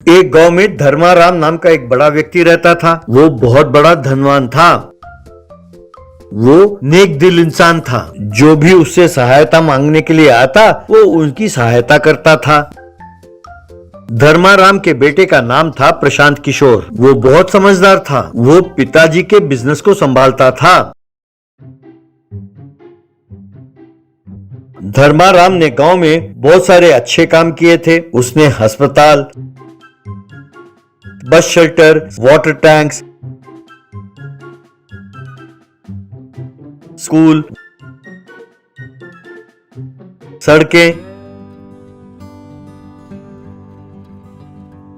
एक गांव में धर्माराम नाम का एक बड़ा व्यक्ति रहता था। वो बहुत बड़ा धनवान था। वो नेक दिल इंसान था। जो भी उससे सहायता मांगने के लिए आता वो उनकी सहायता करता था। धर्माराम के बेटे का नाम था प्रशांत किशोर। वो बहुत समझदार था। वो पिताजी के बिजनेस को संभालता था। धर्माराम ने गांव में बहुत सारे अच्छे काम किए थे। उसने अस्पताल, bus shelter, water tanks, school, सड़कें,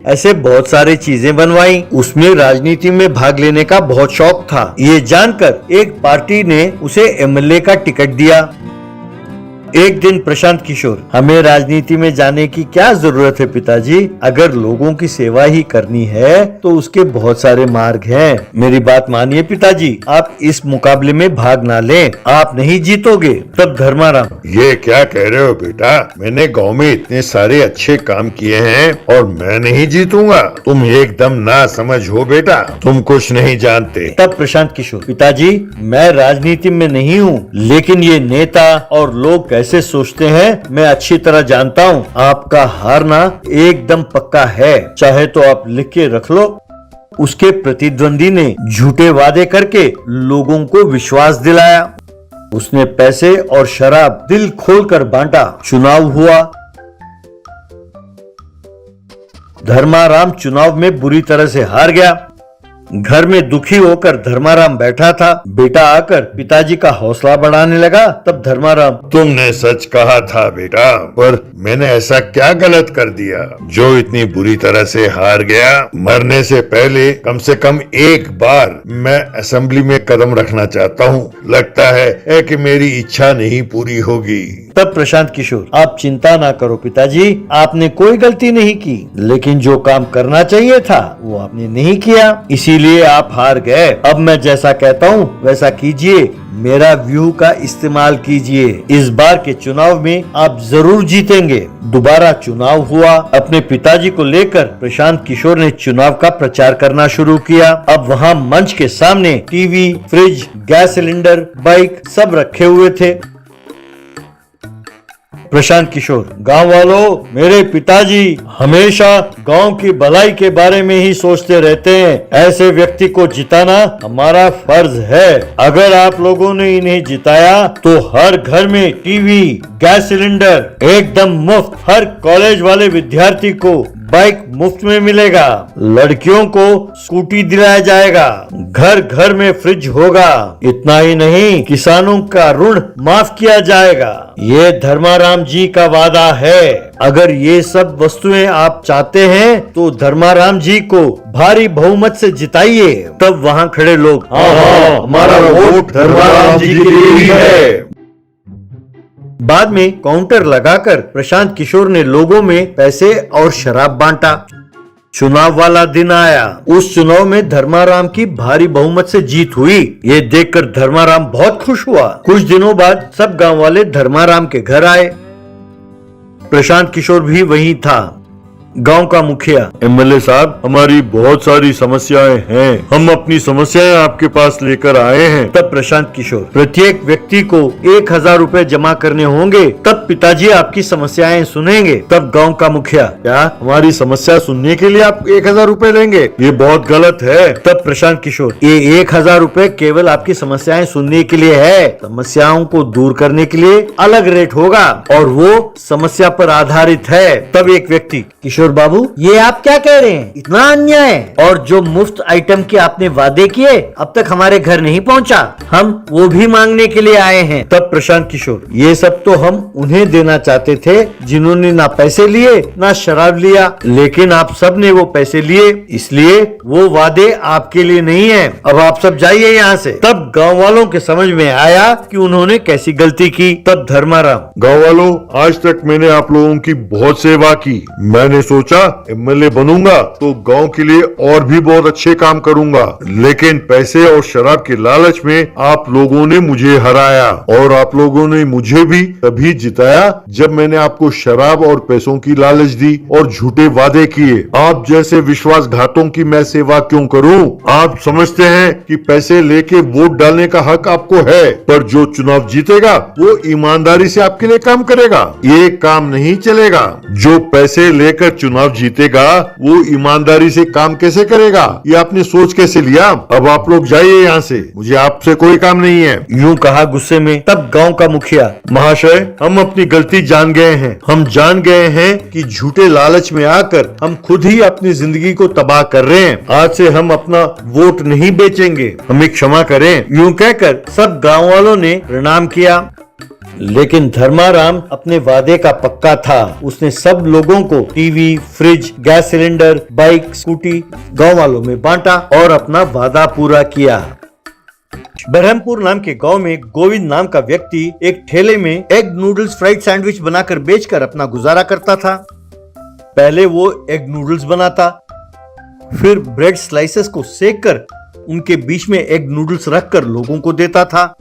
ऐसे बहुत सारी चीजें बनवाई। उसमें राजनीति में भाग लेने का बहुत शौक था। ये जानकर एक पार्टी ने उसे एमएलए का टिकट दिया। एक दिन प्रशांत किशोर, हमें राजनीति में जाने की क्या जरूरत है पिताजी? अगर लोगों की सेवा ही करनी है तो उसके बहुत सारे मार्ग हैं। मेरी बात मानिए पिताजी, आप इस मुकाबले में भाग ना लें, आप नहीं जीतोगे। तब धर्माराम, ये क्या कह रहे हो बेटा? मैंने गांव में इतने सारे अच्छे काम किए हैं और मैं नहीं जीतूंगा? तुम एकदम ना समझ हो बेटा, तुम कुछ नहीं जानते। तब प्रशांत किशोर, पिताजी मैं राजनीति में नहीं हूँ, लेकिन ये नेता और लोग कैसे सोचते हैं मैं अच्छी तरह जानता हूँ। आपका हारना एकदम पक्का है, चाहे तो आप लिख के रख लो। उसके प्रतिद्वंदी ने झूठे वादे करके लोगों को विश्वास दिलाया। उसने पैसे और शराब दिल खोलकर बांटा। चुनाव हुआ। धर्माराम चुनाव में बुरी तरह से हार गया। घर में दुखी होकर धर्माराम बैठा था। बेटा आकर पिताजी का हौसला बढ़ाने लगा। तब धर्माराम, तुमने सच कहा था बेटा, पर मैंने ऐसा क्या गलत कर दिया जो इतनी बुरी तरह से हार गया? मरने से पहले कम से कम एक बार मैं असेंबली में कदम रखना चाहता हूँ। लगता है कि मेरी इच्छा नहीं पूरी होगी। तब प्रशांत किशोर, आप चिंता ना करो पिताजी, आपने कोई गलती नहीं की, लेकिन जो काम करना चाहिए था वो आपने नहीं किया, इसीलिए आप हार गए। अब मैं जैसा कहता हूँ वैसा कीजिए, मेरा व्यू का इस्तेमाल कीजिए। इस बार के चुनाव में आप जरूर जीतेंगे। दोबारा चुनाव हुआ। अपने पिताजी को लेकर प्रशांत किशोर ने चुनाव का प्रचार करना शुरू किया। अब वहाँ मंच के सामने TV, fridge, gas cylinder, bike सब रखे हुए थे। प्रशांत किशोर, गांव वालों, मेरे पिताजी हमेशा गांव की भलाई के बारे में ही सोचते रहते हैं। ऐसे व्यक्ति को जिताना हमारा फर्ज है। अगर आप लोगों ने इन्हें जिताया तो हर घर में टीवी, गैस सिलेंडर एकदम मुफ्त, हर कॉलेज वाले विद्यार्थी को बाइक मुफ्त में मिलेगा, लड़कियों को स्कूटी दिलाया जाएगा, घर घर में फ्रिज होगा। इतना ही नहीं, किसानों का ऋण माफ किया जाएगा। ये धर्माराम जी का वादा है। अगर ये सब वस्तुएं आप चाहते हैं तो धर्माराम जी को भारी बहुमत से जिताइए। तब वहाँ खड़े लोग, हाँ, हमारा वोट धर्माराम जी के लिए ही है। बाद में काउंटर लगाकर प्रशांत किशोर ने लोगों में पैसे और शराब बांटा। चुनाव वाला दिन आया। उस चुनाव में धर्माराम की भारी बहुमत से जीत हुई। ये देखकर धर्माराम बहुत खुश हुआ। कुछ दिनों बाद सब गांव वाले धर्माराम के घर आए। प्रशांत किशोर भी वहीं था। गांव का मुखिया, एमएलए साहब, हमारी बहुत सारी समस्याएं हैं, हम अपनी समस्याएं आपके पास लेकर आए हैं। तब प्रशांत किशोर, प्रत्येक व्यक्ति को 1000 रुपए जमा करने होंगे, तब पिताजी आपकी समस्याएं सुनेंगे। तब गांव का मुखिया, क्या हमारी समस्या सुनने के लिए आप 1000 रुपए लेंगे? ये बहुत गलत है। तब प्रशांत किशोर, ये 1000 रुपए केवल आपकी समस्याएं सुनने के लिए है। समस्याओं को दूर करने के लिए अलग रेट होगा और वो समस्या पर आधारित है। तब एक व्यक्ति, किशोर बाबू, ये आप क्या कह रहे हैं? इतना अन्याय! और जो मुफ्त आइटम के आपने वादे किए अब तक हमारे घर नहीं पहुंचा, हम वो भी मांगने के लिए आए हैं। तब प्रशांत किशोर, ये सब तो हम उन्हें देना चाहते थे जिन्होंने ना पैसे लिए ना शराब लिया, लेकिन आप सब ने वो पैसे लिए, इसलिए वो वादे आपके लिए नहीं है। अब आप सब जाइए यहाँ से। तब गाँव वालों के समझ में आया कि उन्होंने कैसी गलती की। तब धर्माराम, गाँव वालों, आज तक मैंने आप लोगों की बहुत सेवा की। मैंने सोचा एमएलए बनूंगा तो गांव के लिए और भी बहुत अच्छे काम करूंगा, लेकिन पैसे और शराब के लालच में आप लोगों ने मुझे हराया और आप लोगों ने मुझे भी तभी जिताया जब मैंने आपको शराब और पैसों की लालच दी और झूठे वादे किए। आप जैसे विश्वासघातों की मैं सेवा क्यों करूं? आप समझते हैं कि पैसे लेके वोट डालने का हक आपको है, पर जो चुनाव जीतेगा वो ईमानदारी से आपके लिए काम करेगा। ये काम नहीं चलेगा। जो पैसे लेकर चुनाव जीतेगा वो ईमानदारी से काम कैसे करेगा? ये आपने सोच कैसे लिया? अब आप लोग जाइए यहाँ से, मुझे आपसे कोई काम नहीं है। यूं कहा गुस्से में। तब गांव का मुखिया, महाशय हम अपनी गलती जान गए हैं। हम जान गए हैं कि झूठे लालच में आकर हम खुद ही अपनी जिंदगी को तबाह कर रहे हैं। आज से हम अपना वोट नहीं बेचेंगे, हमें क्षमा करें। यूं कहकर सब गांव वालों ने प्रणाम किया। लेकिन धर्माराम अपने वादे का पक्का था। उसने सब लोगों को TV, fridge, gas cylinder, bike, scooty गांव वालों में बांटा और अपना वादा पूरा किया। बरहमपुर नाम के गांव में गोविंद नाम का व्यक्ति एक ठेले में एग नूडल्स फ्राइड सैंडविच बनाकर बेचकर अपना गुजारा करता था। पहले वो एग नूडल्स बनाता, फिर ब्रेड स्लाइसेस को सेककर उनके बीच में एग नूडल्स रखकर लोगों को देता था।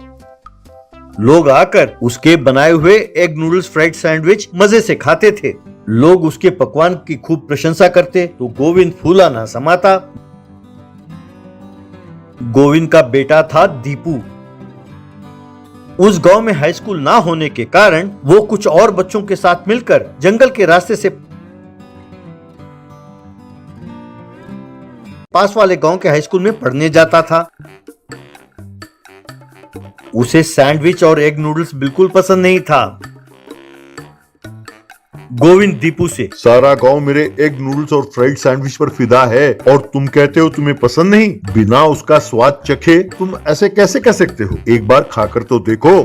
लोग आकर उसके बनाए हुए एग नूडल्स फ्राइड सैंडविच मजे से खाते थे। लोग उसके पकवान की खूब प्रशंसा करते तो गोविंद फूला ना समाता। गोविंद का बेटा था दीपू। उस गांव में हाई स्कूल ना होने के कारण वो कुछ और बच्चों के साथ मिलकर जंगल के रास्ते से पास वाले गांव के हाई स्कूल में पढ़ने जाता था। उसे सैंडविच और एग नूडल्स बिल्कुल पसंद नहीं था। गोविंद दीपू से, सारा गांव मेरे एग नूडल्स और फ्राइड सैंडविच पर फिदा है और तुम कहते हो तुम्हें पसंद नहीं? बिना उसका स्वाद चखे तुम ऐसे कैसे कह सकते हो? एक बार खाकर तो देखो।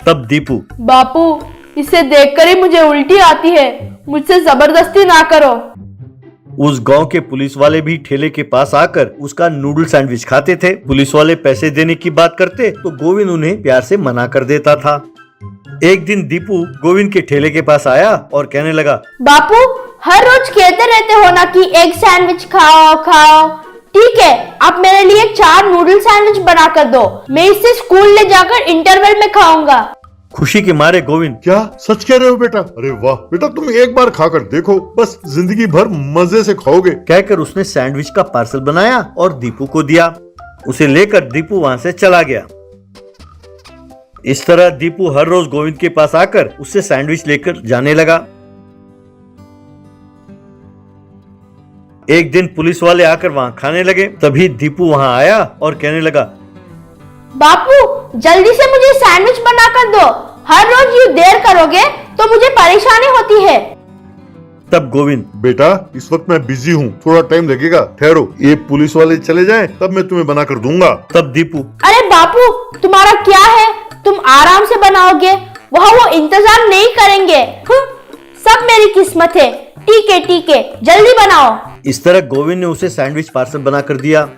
तब दीपू, बापू इसे देखकर ही मुझे उल्टी आती है, मुझसे जबरदस्ती ना करो। उस गांव के पुलिस वाले भी ठेले के पास आकर उसका नूडल सैंडविच खाते थे। पुलिस वाले पैसे देने की बात करते तो गोविंद उन्हें प्यार से मना कर देता था। एक दिन दीपू गोविंद के ठेले के पास आया और कहने लगा, बापू हर रोज कहते रहते हो ना कि एग सैंडविच खाओ खाओ। ठीक है, आप मेरे लिए 4 नूडल सैंडविच बना कर दो, मैं इसे स्कूल ले जाकर इंटरवल में खाऊंगा। खुशी के मारे गोविंद, क्या सच कह रहे हो बेटा? अरे वाह बेटा, तुम एक बार खाकर देखो, बस जिंदगी भर मजे से खाओगे। कहकर उसने सैंडविच का पार्सल बनाया और दीपू को दिया। उसे लेकर दीपू वहां से चला गया। इस तरह दीपू हर रोज गोविंद के पास आकर उससे सैंडविच लेकर जाने लगा। एक दिन पुलिस वाले आकर वहां खाने लगे। तभी दीपू वहां आया और कहने लगा, बापू जल्दी से मुझे सैंडविच बना कर दो, हर रोज यूं देर करोगे तो मुझे परेशानी होती है। तब गोविंद, बेटा इस वक्त मैं बिजी हूँ, थोड़ा टाइम लगेगा, ठहरो, ये पुलिस वाले चले जाएं तब मैं तुम्हें बना कर दूंगा। तब दीपू, अरे बापू तुम्हारा क्या है, तुम आराम से बनाओगे, वहाँ वो इंतजार नहीं करेंगे। सब मेरी किस्मत है। ठीक है जल्दी बनाओ। इस तरह गोविंद ने उसे सैंडविच पार्सल बना कर दिया।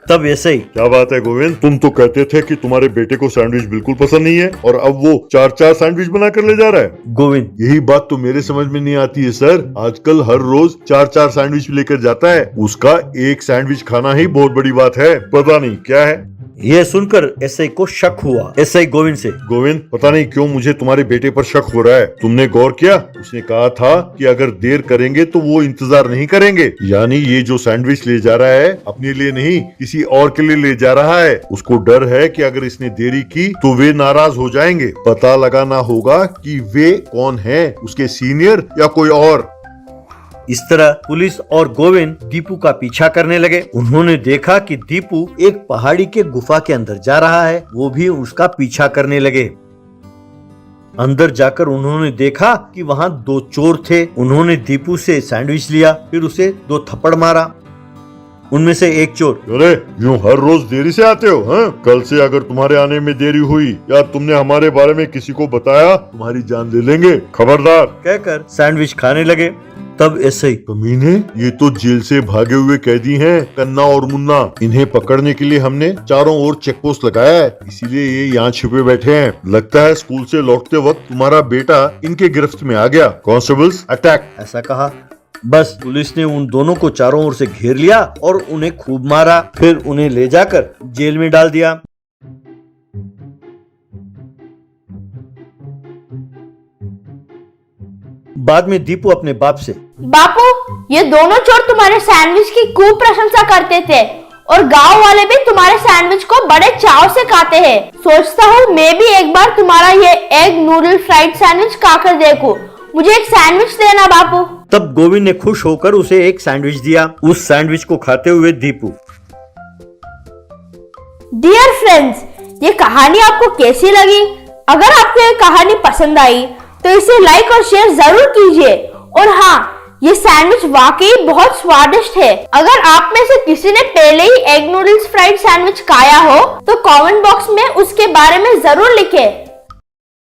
तब ऐसे ही, क्या बात है गोविंद, तुम तो कहते थे कि तुम्हारे बेटे को सैंडविच बिल्कुल पसंद नहीं है और अब वो 4-4 सैंडविच बना कर ले जा रहा है। गोविंद, यही बात तो मेरे समझ में नहीं आती है सर। आजकल हर रोज 4-4 सैंडविच लेकर जाता है, उसका एक सैंडविच खाना ही बहुत बड़ी बात है, पता नहीं क्या है। यह सुनकर एसआई को शक हुआ। एसआई गोविंद से, गोविंद पता नहीं क्यों मुझे तुम्हारे बेटे पर शक हो रहा है, तुमने गौर किया? उसने कहा था कि अगर देर करेंगे तो वो इंतजार नहीं करेंगे, यानी ये जो सैंडविच ले जा रहा है अपने लिए नहीं किसी और के लिए ले जा रहा है। उसको डर है कि अगर इसने देरी की तो वे नाराज हो जाएंगे। पता लगाना होगा कि वे कौन है, उसके सीनियर या कोई और। इस तरह पुलिस और गोविंद दीपू का पीछा करने लगे। उन्होंने देखा कि दीपू एक पहाड़ी के गुफा के अंदर जा रहा है। वो भी उसका पीछा करने लगे। अंदर जाकर उन्होंने देखा कि वहाँ 2 चोर थे। उन्होंने दीपू से सैंडविच लिया, फिर उसे 2 थप्पड़ मारा। उनमें से एक चोर, अरे यूं हर रोज देरी से आते हो? हाँ? कल से अगर तुम्हारे आने में देरी हुई या तुमने हमारे बारे में किसी को बताया तुम्हारी जान ले लेंगे, खबरदार। कहकर सैंडविच खाने लगे। तब ऐसे ही कमीने, ये तो जेल से भागे हुए कैदी हैं, कन्ना और मुन्ना। इन्हें पकड़ने के लिए हमने चारों ओर चेक पोस्ट लगाया है, इसीलिए ये यहाँ छिपे बैठे हैं। लगता है स्कूल से लौटते वक्त तुम्हारा बेटा इनके गिरफ्त में आ गया। Constables attack. ऐसा कहा। बस पुलिस ने उन दोनों को चारों ओर से घेर लिया और उन्हें खूब मारा, फिर उन्हें ले जाकर जेल में डाल दिया। बाद में दीपू अपने बाप से, बापू, ये दोनों चोर तुम्हारे सैंडविच की खूब प्रशंसा करते थे और गांव वाले भी तुम्हारे सैंडविच को बड़े चाव से खाते हैं। सोचता हूँ मैं भी एक बार तुम्हारा ये एग नूडल फ्राइड सैंडविच खाकर देखूं। मुझे एक सैंडविच देना बापू। तब गोविंद ने खुश होकर उसे एक सैंडविच दिया। उस सैंडविच को खाते हुए दीपू, डियर फ्रेंड्स, ये कहानी आपको कैसी लगी? अगर आपको ये कहानी पसंद आई तो इसे लाइक और शेयर जरूर कीजिए। और हाँ, ये सैंडविच वाकई बहुत स्वादिष्ट है। अगर आप में से किसी ने पहले ही एग नूडल्स फ्राइड सैंडविच खाया हो तो कमेंट बॉक्स में उसके बारे में जरूर लिखें।